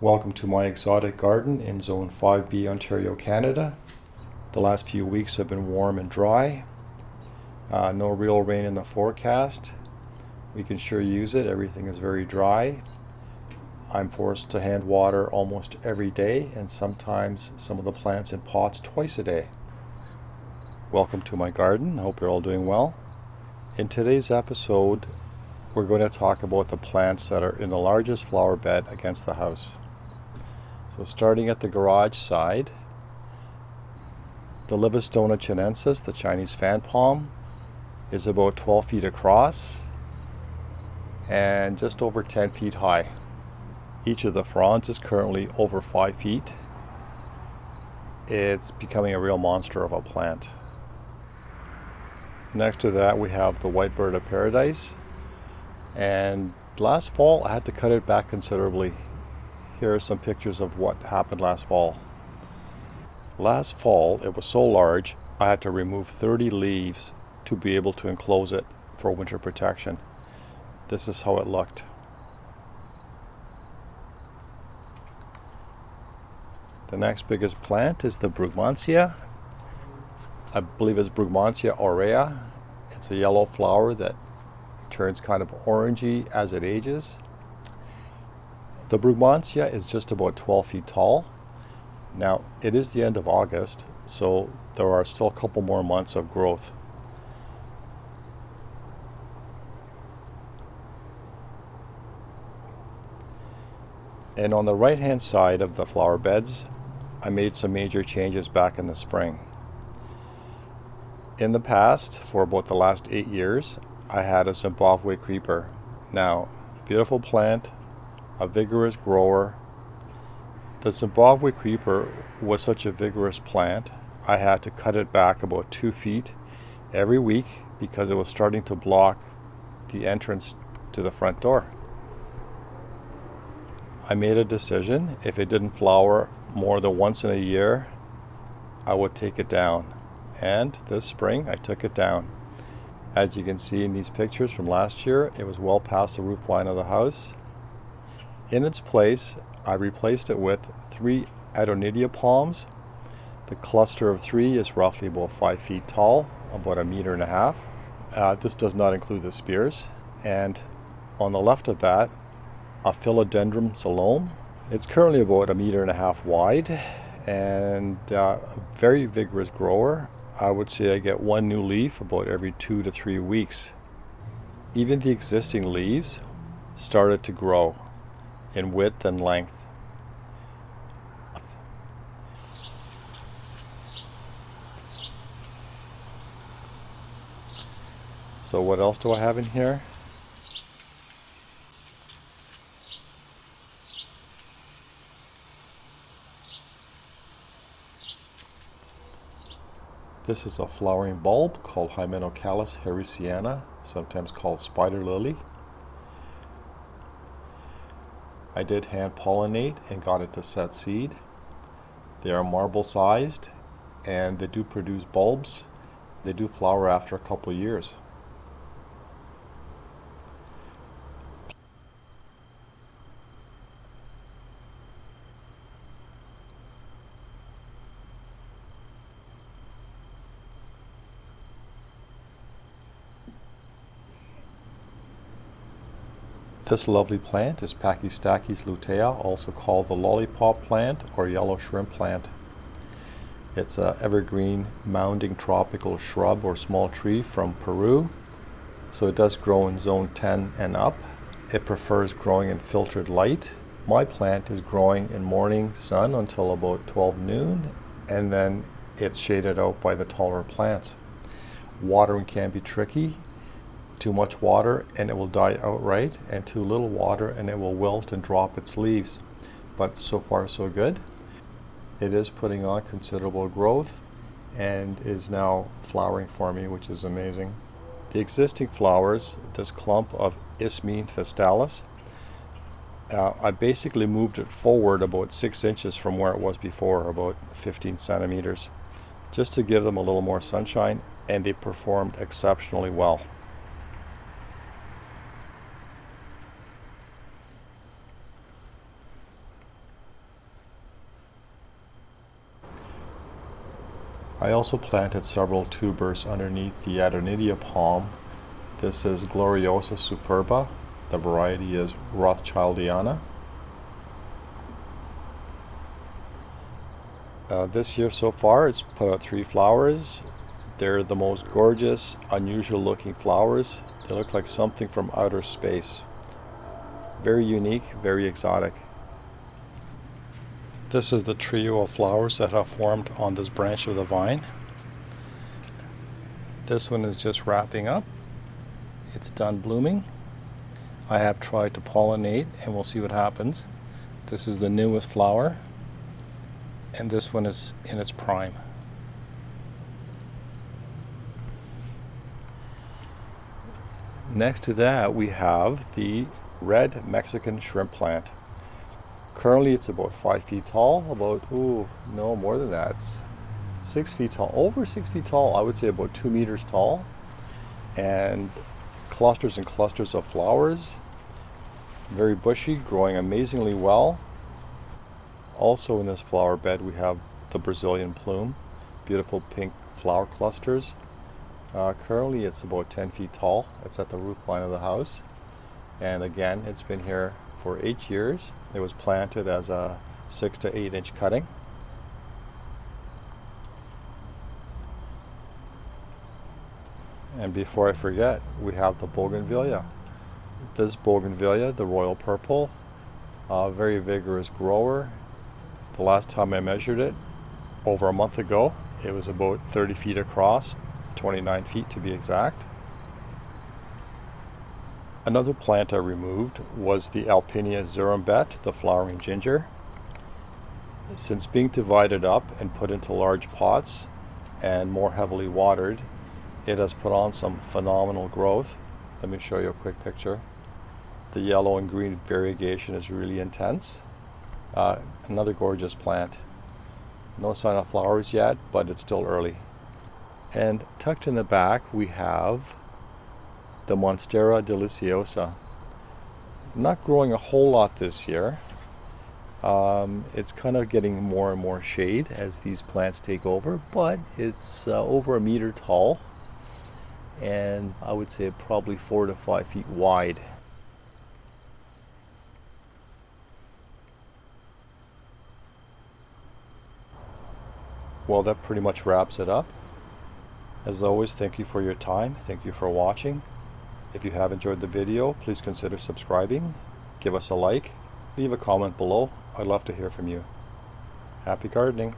Welcome to my exotic garden in Zone 5B, Ontario, Canada. The last few weeks have been warm and dry. No real rain in the forecast. We can sure use it. Everything is very dry. I'm forced to hand water almost every day, and sometimes some of the plants in pots twice a day. Welcome to my garden. I hope you're all doing well. In today's episode, we're going to talk about the plants that are in the largest flower bed against the house. So starting at the garage side, the Livistona Chinensis, the Chinese fan palm, is about 12 feet across and just over 10 feet high. Each of the fronds is currently over 5 feet. It's becoming a real monster of a plant. Next to that we have the white bird of paradise, and last fall I had to cut it back considerably. Here are some pictures of what happened last fall. Last fall it was so large I had to remove 30 leaves to be able to enclose it for winter protection. This is how it looked. The next biggest plant is the Brugmansia. I believe it's Brugmansia Aurea. It's a yellow flower that turns kind of orangey as it ages. The Brugmansia is just about 12 feet tall. Now, it is the end of August, so there are still a couple more months of growth. And on the right-hand side of the flower beds, I made some major changes back in the spring. In the past, for about the last 8 years, I had a Zimbabwe Creeper. Now, beautiful plant, a vigorous grower. The Zimbabwe Creeper was such a vigorous plant, I had to cut it back about 2 feet every week because it was starting to block the entrance to the front door. I made a decision, if it didn't flower more than once in a year, I would take it down. And this spring I took it down. As you can see in these pictures from last year, it was well past the roof line of the house. In its place, I replaced it with 3 Adonidia palms. The cluster of 3 is roughly about 5 feet tall, about 1.5 meters. This does not include the spears. And on the left of that, a Philodendron Salome. It's currently about 1.5 meters wide and a very vigorous grower. I would say I get 1 new leaf about every 2 to 3 weeks. Even the existing leaves started to grow in width and length. So what else do I have in here? This is a flowering bulb called Hymenocallis harrisiana, sometimes called spider lily. I did hand pollinate and got it to set seed. They are marble sized and they do produce bulbs. They do flower after a couple years. This lovely plant is Pachystachys lutea, also called the lollipop plant or yellow shrimp plant. It's an evergreen mounding tropical shrub or small tree from Peru, so it does grow in zone 10 and up. It prefers growing in filtered light. My plant is growing in morning sun until about 12 noon, and then it's shaded out by the taller plants. Watering can be tricky. Too much water and it will die outright, and too little water and it will wilt and drop its leaves. But so far so good. It is putting on considerable growth and is now flowering for me, which is amazing. The existing flowers, this clump of Ismene festalis, I basically moved it forward about 6 inches from where it was before, about 15 centimeters, just to give them a little more sunshine, and they performed exceptionally well. I also planted several tubers underneath the Adonidia palm. This is Gloriosa superba. The variety is Rothschildiana. This year so far it's put out 3 flowers. They're the most gorgeous, unusual looking flowers. They look like something from outer space. Very unique, very exotic. This is the trio of flowers that have formed on this branch of the vine. This one is just wrapping up. It's done blooming. I have tried to pollinate and we'll see what happens. This is the newest flower, and this one is in its prime. Next to that we have the red Mexican shrimp plant. Currently it's about 5 feet tall, no more than that, it's 6 feet tall, over 6 feet tall, I would say about 2 meters tall, and clusters and clusters of flowers, very bushy, growing amazingly well. Also in this flower bed we have the Brazilian plume, beautiful pink flower clusters. Currently it's about 10 feet tall, it's at the roof line of the house, and again it's been here for 8 years. It was planted as a 6 to 8 inch cutting. And before I forget, we have the Bougainvillea. This Bougainvillea, the royal purple, very vigorous grower. The last time I measured it, over a month ago, it was about 30 feet across, 29 feet to be exact. Another plant I removed was the Alpinia zirumbet, the flowering ginger. Since being divided up and put into large pots and more heavily watered, it has put on some phenomenal growth. Let me show you a quick picture. The yellow and green variegation is really intense. Another gorgeous plant. No sign of flowers yet, but it's still early. And tucked in the back we have the Monstera deliciosa. Not growing a whole lot this year. It's kind of getting more and more shade as these plants take over, but it's over a meter tall, and I would say probably 4 to 5 feet wide. Well, that pretty much wraps it up. As always, thank you for your time. Thank you for watching. If you have enjoyed the video, please consider subscribing, give us a like, leave a comment below. I'd love to hear from you. Happy gardening!